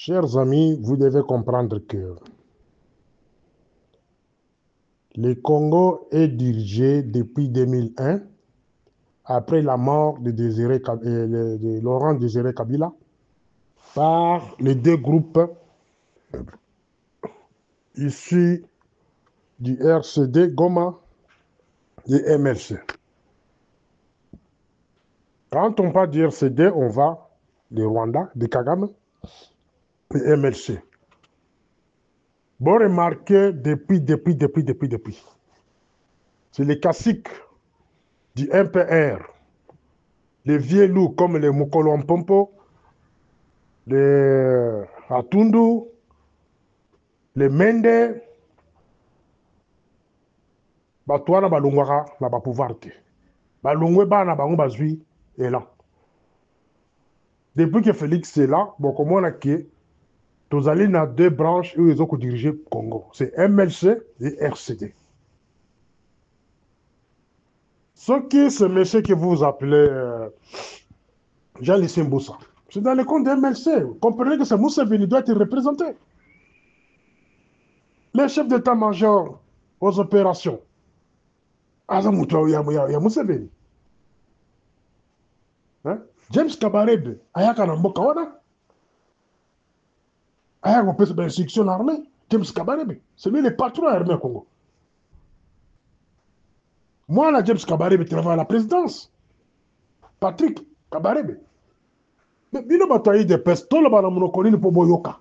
Chers amis, vous devez comprendre que le Congo est dirigé depuis 2001, après la mort de Laurent Désiré Kabila, par les deux groupes issus du RCD Goma et MLC. Quand on parle du RCD, on va de Rwanda, de Kagame et MLC. Bon, remarquez, depuis. C'est les classiques du MPR, les vieux loups comme les Mokolo Mpompo, les Atundu, les Mende, bato wana balongwaka na bapouvoir te. Balongwe bana bango bazwi élan. Depuis que Félix est là, bokomona ke tozali na deux branches où ils ont dirigé Congo. C'est MLC et RCD. Ce monsieur que vous appelez Jean-Lucien Mboussa, c'est dans le compte de MLC. Vous comprenez que ce Mousseveni doit être représenté. Les chefs d'état-major aux opérations. Azamuto ya Mousseveni. Hein? James Kabarebe, ayaka na mboka wana. Ayaka pesa ba instruction armée. James Kabarebe, c'est lui le patron de l'armée Congo. Moi, là, James Kabarebe travaille à la présidence. Patrick Kabarebe. Mais bino bataille de pestole ba na monokoli pour boyoka.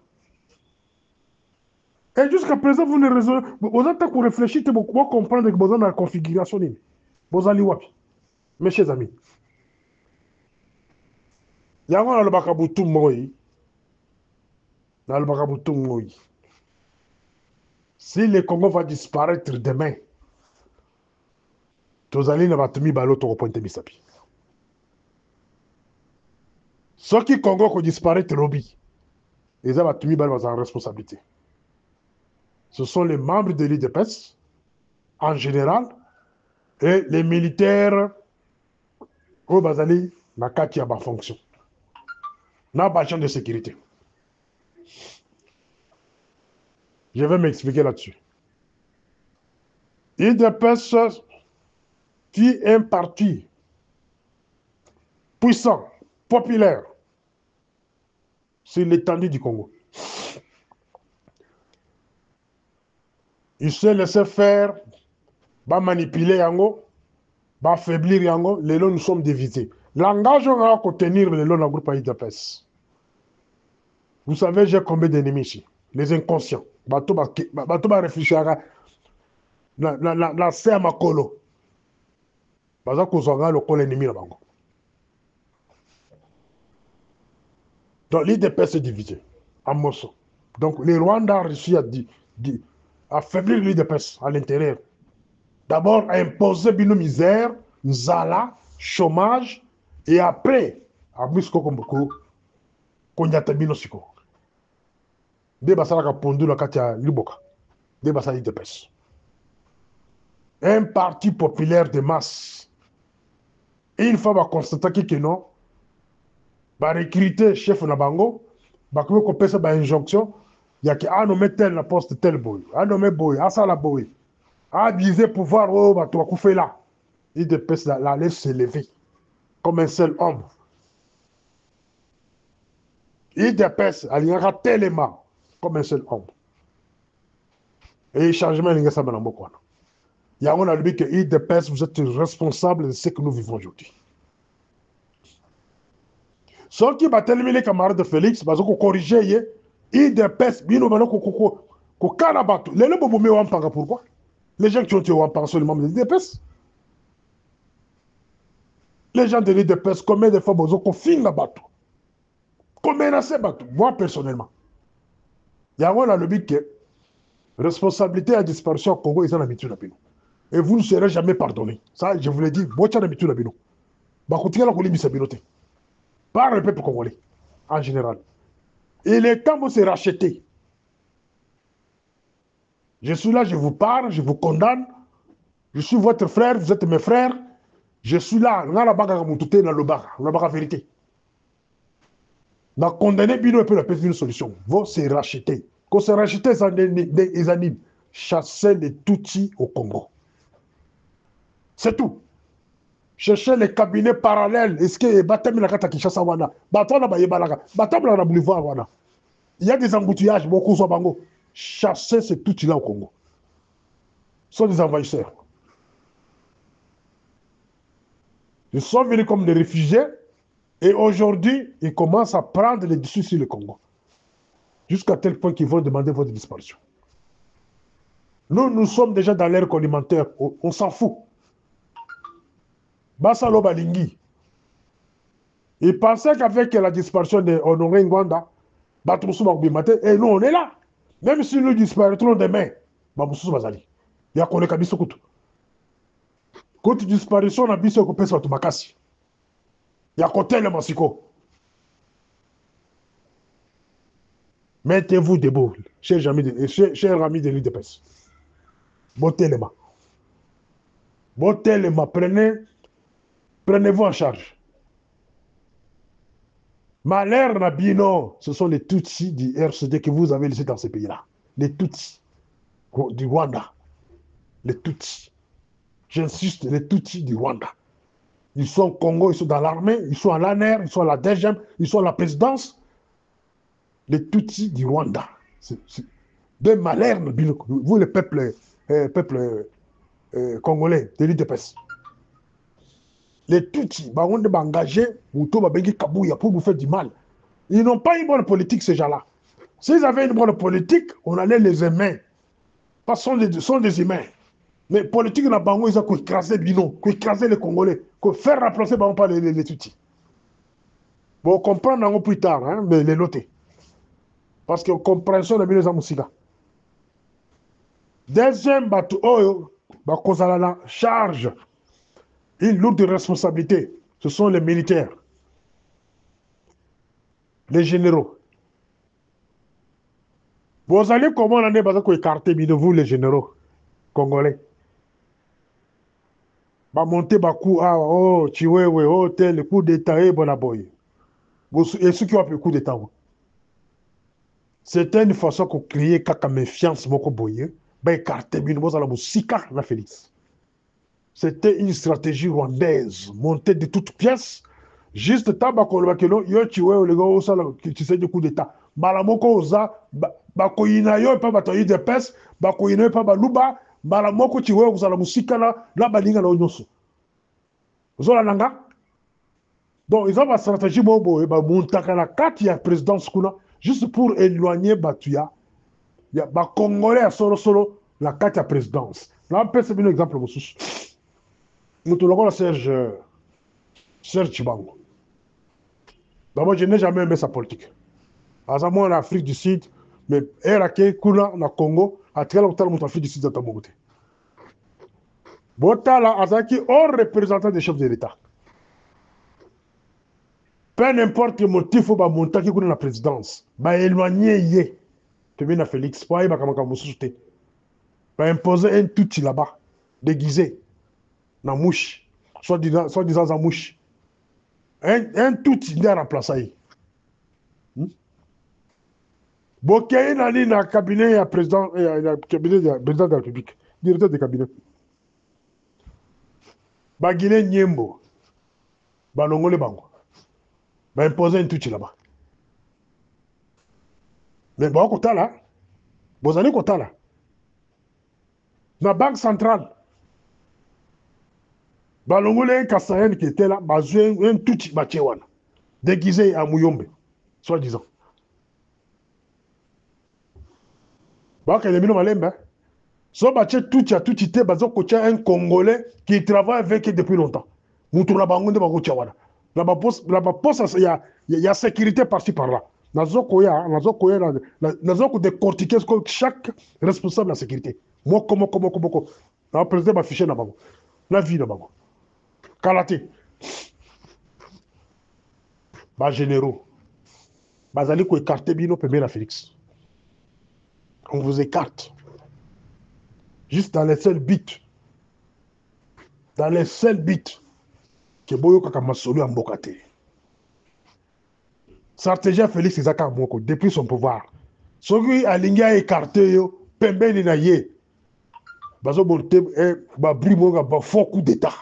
Et jusqu'à présent, vous ne raisonnez pas. Vous êtes pour réfléchir, vous comprendre que vous avez la configuration. Vous allez wapi. Mes chers amis. Yango na lobaka butu moi. Na lobaka butu moi. Si le Congo va disparaître demain, tozali na batumi balo to pointe bisapi. Ce qui Congo ko disparaître lobby. Les batumi balo en responsabilité. Ce sont les membres de l'IDPS en général et les militaires au bazali na kati ya ba fonction. Na ba agent de sécurité. Je vais m'expliquer là-dessus. IDPS qui est un parti puissant, populaire, sur l'étendue du Congo. Il se laisse faire, va manipuler yango, va affaiblir yango, les lots nous sommes divisés. L'engagement va contenir les lots dans le groupe IDPS. Vous savez, j'ai combien d'ennemis ici? Les inconscients. Bato va réfléchir à la serre makolo. Baza kozanga le col ennemi na bango. Donc l'IDPS est divisé en morceaux. Donc les Rwandais ont réussi à affaiblir l'IDPS à l'intérieur. D'abord à imposer bino misère, nzala, chômage, et après à misko komboko konyata bino siko. De basalaka pondu la katia liboka. De basala l'IDPS. Un parti populaire de masse. Et une fois va constater que non, va recruter chef na bango, va faire une injonction, il y a qui a nommé tel la poste tel boy, a nommé boy, a ça la boy, a visé pouvoir, oh, va tout faire là. Il dépêche la laisse se lever comme un seul homme. Il dépêche, il y aura tellement comme un seul homme. Et le changement, il y a ça dans beaucoup. Il y a un dit que il dépêche, vous êtes responsable de ce que nous vivons aujourd'hui. Ceux qui battent les camarades de Félix, ils vont corriger, ils dépêchent, ils vont pourquoi? Les gens qui ont tué Wampara sont les membres de l'IDPS. Les gens de l'IDPS, combien de fois ils ont confiné la bateau? Combien de fois moi personnellement? Il y a un lobby qui responsabilité à disparition au Congo, ils ont l'habitude d'habiter. Et vous ne serez jamais pardonné. Ça, je vous l'ai dit, vous avez l'habitude d'habiter. Par le peuple congolais, en général. Et les temps vont se racheter. Je suis là, je vous parle, je vous condamne. Je suis votre frère, vous êtes mes frères. Je suis là, on a la bagarre à mon touté dans le bar, la bagarre vérité. Na condamné bino et puis la une solution. Vous se racheter. Quand se racheter, ils animent. Chasser les Tutsis au Congo. C'est tout. Chercher les cabinets parallèles. Est-ce que Batami Nakata Kinshasa Wana? Batana Bayebalaka. Batama na boulevard Wana. Il y a des embouteillages, beaucoup soit bango. Chasser ces Tutsis-là au Congo. Ce sont des envahisseurs. Ils sont venus comme des réfugiés et aujourd'hui, ils commencent à prendre les dessus sur le Congo. Jusqu'à tel point qu'ils vont demander votre disparition. Nous sommes déjà dans l'ère alimentaire. On s'en fout. Basalo Balingi. Ils pensaient qu'avec la disparition de Honoré Ngwanda, et nous on est là. Même si nous disparaîtrons demain, il y a qu'on est kabiso kutu. Quand disparition, on a biso ko pesa tu makasi. Il y a côté le masiko. Mettez-vous debout, chers amis de l'UDPS. Botelema. Botelema, prenez-vous en charge. Malheur Nabino, ce sont les Tutsis du RCD que vous avez laissés dans ces pays-là. Les Tutsis du Rwanda. Les Tutsis. J'insiste, les Tutsis du Rwanda. Ils sont au Congo, ils sont dans l'armée, ils sont à l'ANR, ils sont à la DGM, ils sont à la présidence. Les Tutsis du Rwanda. De malheur Nabino. Vous, le peuple congolais, de l'UDPS. Les Tutsis, on est engagés pour vous faire du mal. Ils n'ont pas une bonne politique, ces gens-là. S'ils avaient une bonne politique, on allait les aimer. Parce qu'ils sont des humains. Mais politique, ils ont écrasé Bino, écraser les Congolais, faire remplacer par les Tutsis. Bon, on comprend plus tard, hein, mais les noter. Parce que compréhension de Bino Zamoussiga. Deuxième bateau, la charge. Une lourde responsabilité, ce sont les militaires, les généraux. Vous allez comment on est basé pour écarter de vous, les généraux congolais. Bah monter coup, ah, oh, Chiwewe, oh, tel, le coup d'État, et bon aboy. Et ceux qui ont appelé le coup d'État, c'était une façon qu'on créait kaka méfiance, moko boye, bah écarter bino, vous allez vous sika la Félix. C'était une stratégie rwandaise, montée de toutes pièces. Juste tabako bakelo yo chiwe le go sala tu sais du coup d'état balamoko oza bakoyina yo pa batoyi de pes bakoyina pa baluba balamoko chiwe ozala musika la balinga na onyoso zola nanga. Donc ils ont une stratégie bobo ba montaka na kati ya présidence kuna juste pour éloigner batuya ya ba congolais solo la kati ya présidence. Là c'est un exemple mosusu mutu lokola Serge Chibango. D'abord, je n'ai jamais aimé sa politique. Moi, en Afrique du Sud, mais RAK, Kuna, en Congo, à très longtemps, en Afrique du Sud, dans mon côté. Botala, Azaki, hors représentant des chefs de l'État. Peu n'importe quel motif, il faut monter qui la présidence. Bah, éloigner, yé. Tu viens à Félix, pas y a bah, imposer un touti là-bas, déguisé, dans mouche, soi-disant en mouche. Un touti, il est remplacé. Bokeye nani na cabinet ya président cabinet de président de la République, directeur de cabinet. Bagile Nyembo, balongole bango, ba imposer un touch là-bas. Mais bon côté là, vous allez côté là. La banque centrale, balongole un Kassayen qui était là, bazoué un touch bachewana, déguisé à Mouyombe, soi-disant. Bah, qu'il y a mis malembe. So bache tout ité bazo kocha un Congolais qui travaille avec depuis longtemps. Moutoura bangonde bako chawana. La poste il y a sécurité par-ci par-là. Nazo koya nazo ko décortiquer chaque responsable de la sécurité. Moko. Na président ba fiché na bango. La vie na bango. Kalaté. Ba généraux. Bazali ko écarter bino pembe la Félix. On vous écarte. Juste dans les seuls buts. Dans les seuls buts. Que boyo kaka masolo en bokate. stratégie Félix ezaka moko depuis son pouvoir. Soki alingi a écarté yo pembeni na ye. Bazo borte ba brimo ba faux coup d'état.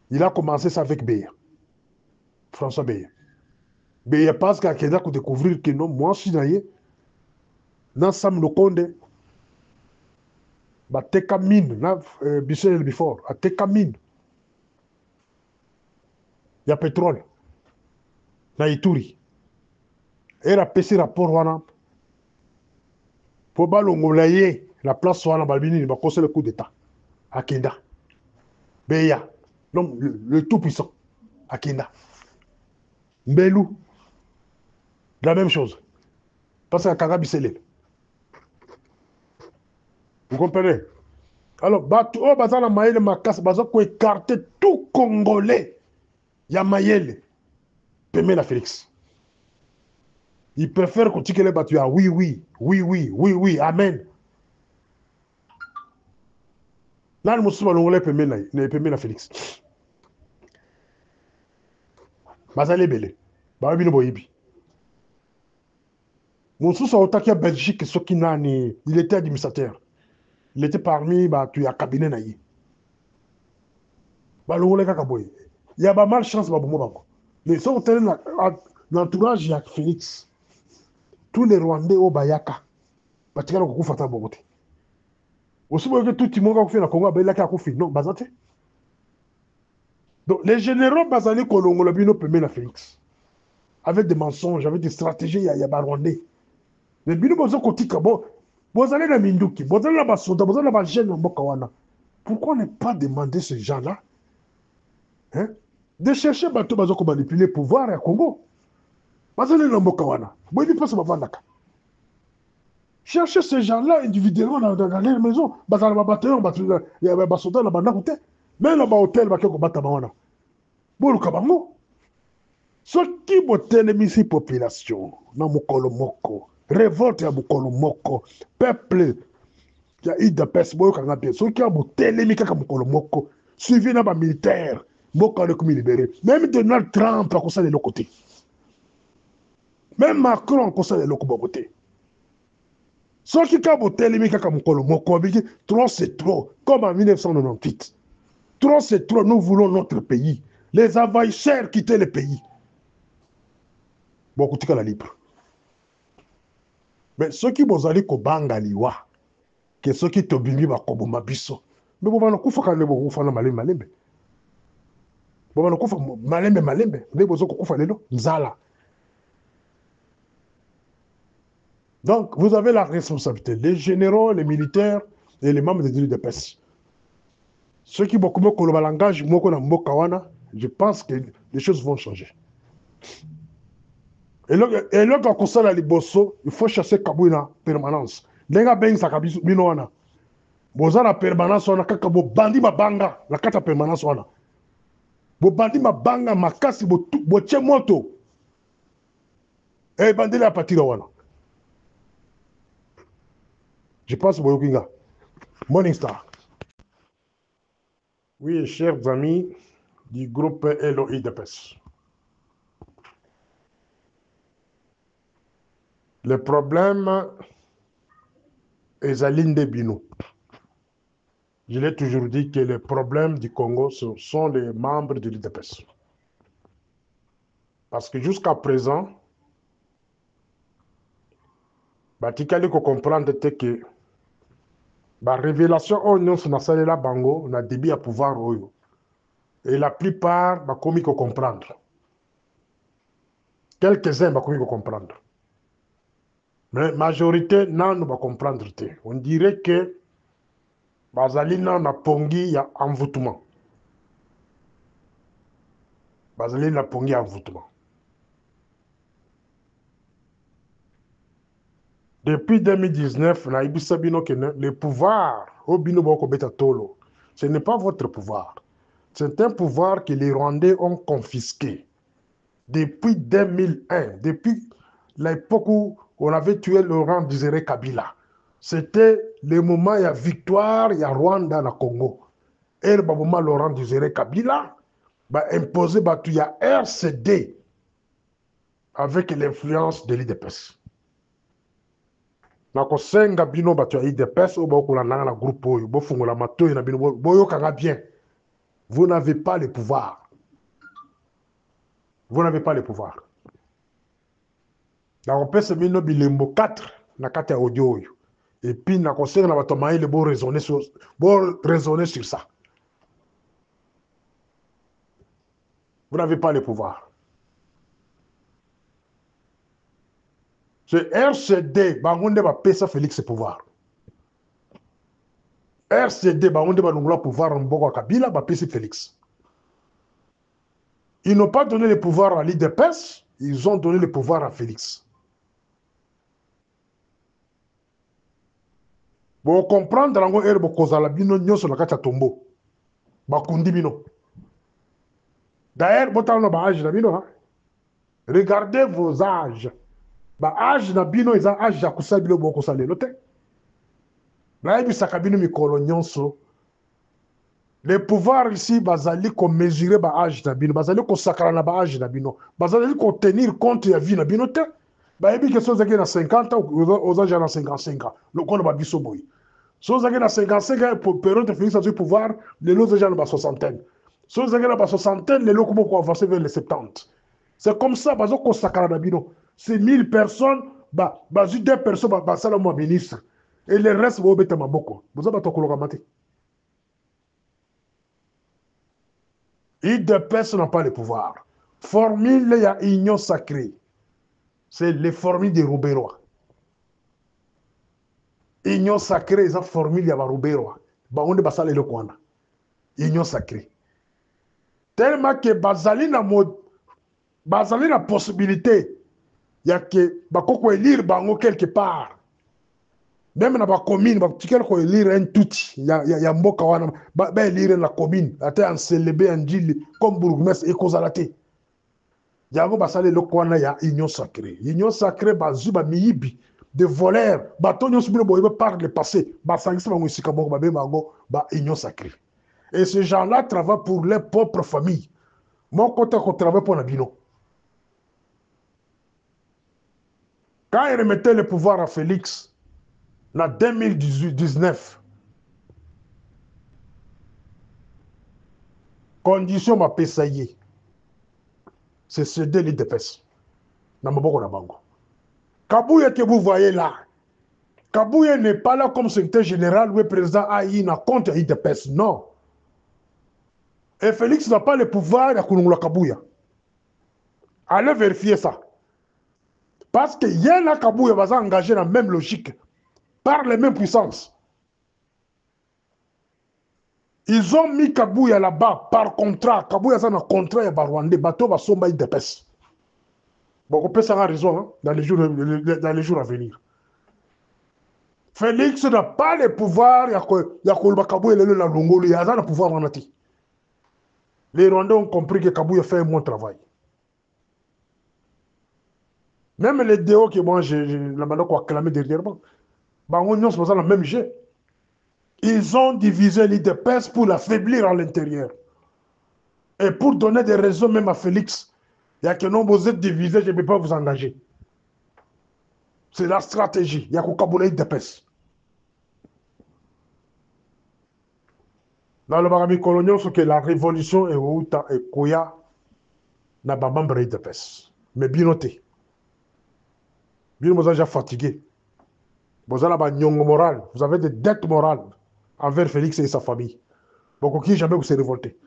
Il a commencé ça avec Beya. François Beya. Beya pense qu'à Keda pour découvrir que non moi je suis naïe. Dans Sam Lokonde ba teka mine na Bissel before a teka mine. Il y a pétrole. Na Ituri. Et la PC rapport wana pour balongolaye la place wana balbini ba conseil le coup d'état à Kenda. Beya. Donc le tout puissant à Kenda. Mbelou la même chose. Parce qu'à Kagabi Selel. Vous comprenez? Alors, Bato Bazala Mayele Makas, Bazako écarter tout Congolais. Ya Mayele. Pemé la Félix. Il préfère qu'on tire les battus à oui, oui, oui, oui, oui, oui, amen. Là, nous sommes allés Pemé la Félix. Bazale Bele. Babino Boyibi. Mon sous a attaqué à Belgique, ce qui n'a ni. Il était administrateur. Il était parmi tu as cabinet naïe. Il y a pas mal de chance. Mais si on tient l'entourage, il y a Félix. Tous les Rwandais au Bayaka. Parce que nous avons fait Bogote. Aussi, que tout le monde a fait la Congo, il a fait non, Bazate. Donc, les généraux Bazali Kolongo, le bino peut la Félix. Avec des mensonges, avec des stratégies, il y a des Rwandais. Les bino Bozo Kotika, bon, vous allez dans Minduki, vous allez dans Basoda, vous allez dans Bagène, dans Bokawana. Pourquoi ne pas demander ce gens-là hein, de chercher Bato Bazoko manipuler le pouvoir à Congo? Vous allez dans Bokawana. Vous ne pouvez pas se chercher ces gens-là individuellement dans leur maison. Bazal va battre, il y a des soldats là-bas, même là-bas, hôtel, il y a des bateaux. Bon, le Kabango. Ce qui est la population, dans Mokolo Moko, révolte à Mokolo Moko, peuple, il y a eu des personnes qui ont été ceux qui ont été Mokolo Moko, suivi dans les militaires, Mokolo comme libéré. Même Donald Trump a conseillé de l'autre côté. Même Macron a conseillé de l'autre côté. Ceux qui ont été Mokolo Moko, trop c'est trop, comme en 1998. Trop c'est trop, nous voulons notre pays. Les envahisseurs quitter le pays. Bon, écoutez la libre. Mais ceux qui vont aller au Bangaliwa, que ceux qui t'obligent à Koboma Bisso, mais vous allez vous faire le faire malembe malembe. Vous allez vous faire malembe malembe. Mais vous allez vous faire le nzala. Donc, vous avez la responsabilité. Les généraux, les militaires et les membres des unités de paix. Ceux qui vont comme le langage, je pense que les choses vont changer. Et là, quand on sait la liboso, il faut chasser Kabouina permanence. Lenga ben sa kabisu binoana. Boza la permanence wana kaka bo bandi mabanga la kata permanence wana. Bo bandi mabanga makasi bo che moto. Eh bandi la patira wana. Je pense Boyokinga. Morning Star. Oui, chers amis du groupe LOIDPS. Le problème est à l'Inde Bino. Je l'ai toujours dit que les problèmes du Congo, ce sont les membres de l'IDPS. Parce que jusqu'à présent, il faut comprendre que la révélation on a la bango, on a débit à pouvoir. Et la plupart, on a comprendre. Quelques-uns, on a comprendre. Mais la majorité, non, on va comprendre. On dirait que Bazalina na pongi ya envoûtement. Bazalina na pongi ya envoûtement. Depuis 2019, na ibisa bino kene, le pouvoir, au bino boko beta tolo, ce n'est pas votre pouvoir. C'est un pouvoir que les Rwandais ont confisqué. Depuis 2001, depuis l'époque où on avait tué Laurent Désiré Kabila. C'était le moment, il y a victoire, il y a Rwanda, le Congo. Et le moment, Laurent Désiré Kabila, bah, imposé, bah, il y a RCD. avec l'influence de l'IDPS. Nakosenga bino bato ya IDPS oyo bokolanda na groupe oyo bofungola matoyi na bino boyokanga bien. Vous n'avez pas le pouvoir. Vous n'avez pas le pouvoir. Nakopesa bino bilembo 4 na kati ya audio oyo. Et puis nakosenga na bato mayele bo raisonner sur ça. Vous n'avez pas le pouvoir. C'est RCD, bangonde ba pesa Félix pouvoir. RCD, bangonde ba longla pouvoir en Mboko Kabila, ba pesa Félix. Ils n'ont pas donné le pouvoir à l'IDPS, ils ont donné le pouvoir à Félix. Vous comprenez, dans le kozala bino nyonso na kati ya tombo. Bakundi bino. D'ailleurs, botano ba âge na bino, hein? Regardez vos âges. Ba âge na bino eza âge ya kusala bino boko salelo te. Nayebi bino mikolo nyonso. Le pouvoir ici bazali ko mesurer ba âge na bino, bazali ko sakala na ba âge na bino, bazali ko tenir compte ya vie na bino te. Bayebi ke so zaki na 50 ans aux âges na 55 ans. Le kono ba biso boy. So zaki na 55 ans pour période de Félix du pouvoir, les autres gens na soixantaine. So zaki na soixantaine, les autres ko avancer vers les 70. C'est comme ça bazo ko sakala na bino. C'est 1000 personnes, bazu 2 personnes ba sala mo ministre. Et le reste bo beta maboko. Boza ba tokoloka mate. IDPS n'a pas le pouvoir. Formule, il y a union sacrée. C'est les formules de Rouberois. Union sacrée, ils ont formule, il y a Rouberois. On est basé le Kwana. Union sacrée. Tellement que Bazali na possibilité, il y a que Bakoko élire Bango quelque part. Même dans la commune, tu peux lire un tout. Il y a Mboka wana, lire la commune, en célébé en Djili, comme bourgmestre et Kozalate. Il y a une union sacrée. Union sacrée, bazuba miyibi, de voleurs, batonyo subilo boyebe par le passé, basangisa bango isika bongo babe bango, union sacrée. Et ces gens-là travaillent pour leur propre famille. Mon côté, on travaille pour Nabino. Quand il remettait le pouvoir à Félix, en 2019, condition m'a payé. C'est céder l'IDPS. Kabouya que vous voyez là, Kabouya n'est pas là comme secrétaire général ou président AI n'a contre l'IDPS, non. Et Félix n'a pas le pouvoir à Kounoula Kabouya. Allez vérifier ça. Parce que Yana Kabouya va s'engager dans la même logique, par les mêmes puissances. Ils ont mis Kabouya là-bas par contrat. Kabouya a un contrat à Rwanda. Bateau va somber l'IDPS. Bon, on peut s'en raison hein, dans les jours à venir. Félix n'a pas le pouvoir. Il y a Kabouya la Longolo. Il y a un pouvoir en Ati. Les Rwandais ont compris que Kabouya fait un bon travail. Même les déos que moi, la manière qu'on a clamé derrière moi, on est dans le même jet. Ils ont divisé l'IDPS pour l'affaiblir à l'intérieur. Et pour donner des raisons même à Félix, il y a que non, vous êtes divisé, je ne peux pas vous engager. C'est la stratégie. Il y a qu'au Kaboulé l'IDPS. Dans le barami colonial, c'est que la révolution est où et Koya n'a pas membre l'IDPS. Mais bien noté. Bien, vous êtes déjà fatigué. Vous avez un moral. Vous avez des dettes morales envers Félix et sa famille. Donc, qui jamais vous s'est révolté.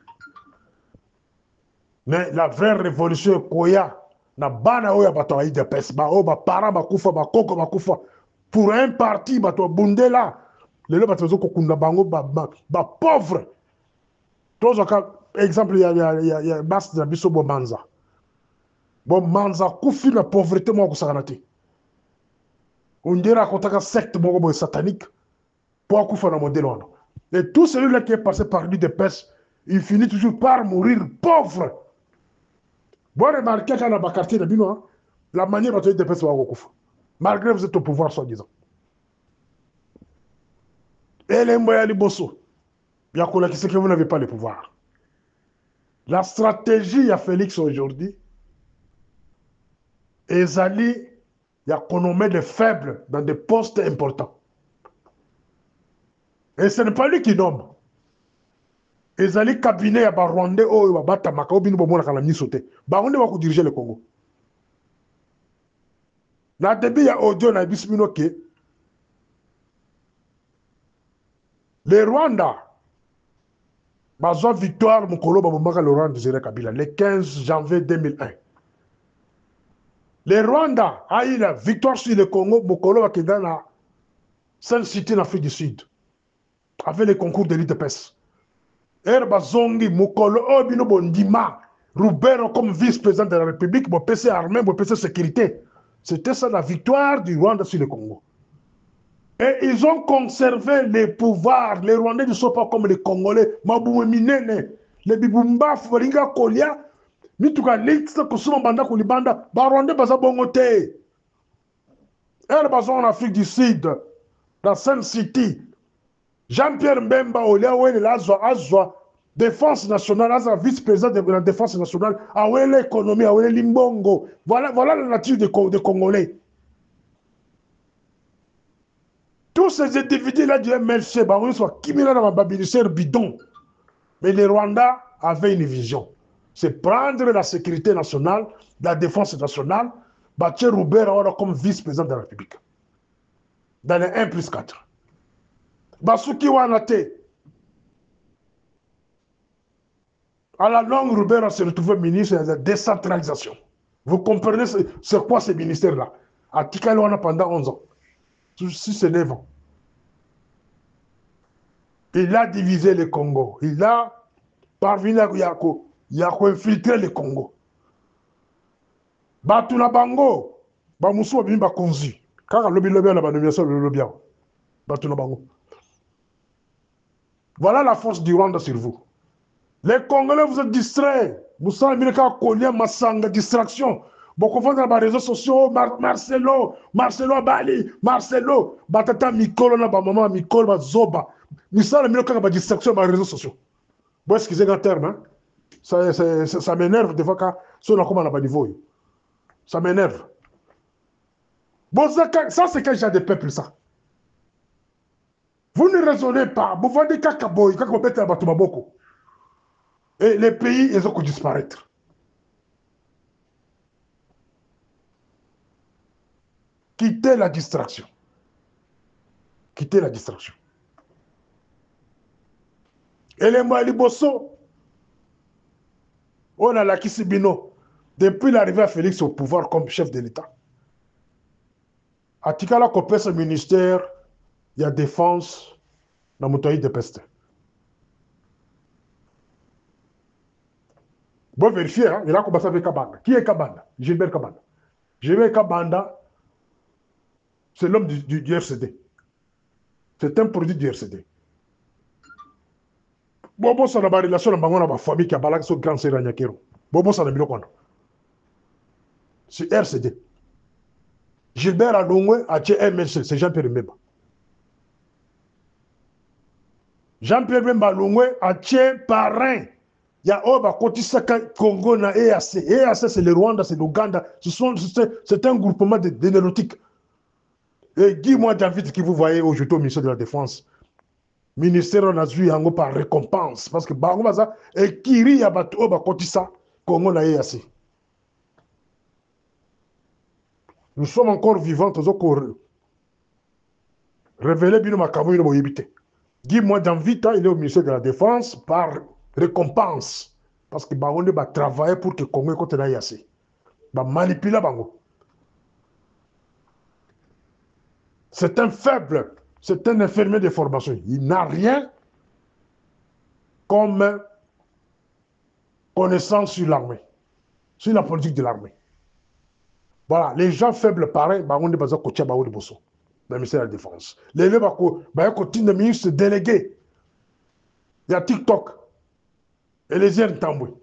Mais la vraie révolution est Koya. Na bana oya bato aïe de pes. Ba o ba para ba kufa ba koko ba kufa. Pour un parti bato bundela. Le le bato kunda bango ba pauvre. Tous exemple il y a bas de biso bo manza. Bo manza kufi la pauvreté mo ko sakanate. On dirait qu'on a une secte satanique pour qu'on fasse un modèle. Et tout celui-là qui est passé par lui de peste, il finit toujours par mourir pauvre. Vous remarquez quand on a quartier de Bino, la manière dont il de peste va au malgré que vous êtes au pouvoir, soi-disant. Et les Mboya Liboso, il y a qui sait que vous n'avez pas le pouvoir. La stratégie à Félix aujourd'hui, ezali ya konommer des faibles dans des postes importants. Et ce n'est pas lui qui nomme. Ezali cabinet ya ba Rwandais oyo babatamaka o bino bomonaka na miso te. Bango nde bako diriger le Congo. Na début ya audio na biso bino ke le Rwanda bazwa victoire mokolo babomaka Laurent Désiré Kabila le 15 janvier 2001. Le Rwanda a eu la victoire sur le Congo mokolo bakenda na Sun City en Afrique du Sud avec le concours de l'IDPS. Bazongi mokolo obino bondima Roubero comme vice-président de la République, mon PC armé, mon PC sécurité. C'était ça la victoire du Rwanda sur le Congo. Et ils ont conservé les pouvoirs. Les Rwandais ne sont pas comme les Congolais. Mabouminene, les Bibumba, Foringa, Kolia, Mituka Litz, Kusuma Banda Kulibanda, Rwandais baza bongote. Elle baza en Afrique du Sud, dans Sun City. Jean-Pierre Mbemba, Olia, Ouele, Azwa, Défense nationale, Azwa, vice-président de la Défense nationale, Ouele, économie, Ouele, Limbongo. Voilà la nature des Congolais. Tous ces individus-là du MLC, ils sont kimila dans ma babilisère bidon. Mais les Rwandais avaient une vision. C'est prendre la sécurité nationale, la défense nationale, Bachir Roubert comme vice-président de la République. Dans les 1+4. Basuki Wanate. À la longue, Roubert s'est retrouvé ministre de la décentralisation. Vous comprenez c'est quoi ces ministères-là? À Tikalwana pendant 11 ans. 6-9 ans. Il a divisé le Congo. Il a parvenu à infiltrer le Congo. Batuna Bango, Bamoussou Bim Bakonzi. Car le lobby la nomination le lobby. Batuna Bango. Voilà la force du Rwanda sur vous. Les Congolais, vous êtes distraits. Vous savez, il y a un massanga, distraction. Bon, on voit dans les réseaux sociaux, Marcelo Bali, Marcelo, Batata Mikolo, maman Mikolo, Zoba. Mais ça, il y a une distraction dans les réseaux sociaux. Bon, excusez un terme, hein? Ça m'énerve des fois quand on a comme à niveau. Ça m'énerve. Bon, ça c'est quel genre de peuple, ça? Vous ne raisonnez pas. Vous voyez Kakaboy, Kakaboy, Batumaboko. Et les pays, ils ont disparaître. Quittez la distraction. Quittez la distraction. Et les Malibosso, on a la Kisibino, depuis l'arrivée à Félix au pouvoir comme chef de l'État. À Tikala, qu'on ce ministère, il y a défense dans mon pays de peste. Bon, vérifier, hein, il a commencé avec Kabanda. Qui est Kabanda? Gilbert Kabanda. Gilbert Kabanda, c'est l'homme du RCD. C'est un produit du RCD. Bobo ça n'a pas relation avec ma famille qui a balak sur grand série Nyakero. Bobo ça n'a pas de c'est RCD. Gilbert Alongwe a tué MLC, c'est Jean-Pierre Mbemba. Jean-Pierre Mbemba Alongwe a tué parrain. Il y a Oba Kotisaka Congo na EAC. EAC c'est le Rwanda, c'est l'Ouganda. C'est un groupement de neurotiques. Et dis-moi David qui vous voyez aujourd'hui au ministère de la Défense. Ministère on a vu yango par récompense parce que bango baza et kiri ya bato oba kotisa Congo na EAC. Nous sommes encore vivants tous encore révéler bino makabo ino boyebite. Dis-moi dans Vita il est au ministère de la Défense par récompense parce que bango ne va travailler pour que Congo côté na EAC. Ba manipuler bango. C'est un faible. C'est un infirmier de formation. Il n'a rien comme connaissance sur l'armée, sur la politique de l'armée. Voilà, les gens faibles pareils, on est basé à Kotia Baou de Bosso, dans le ministère de la Défense. Les gens qui ont ministre délégué, il y a TikTok, et les Yen Tamboué.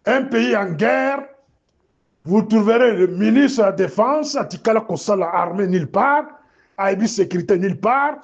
Un pays en guerre, vous trouverez le ministre de la Défense, Atikala Kossala armée nulle part, Aïbi sécurité nulle part,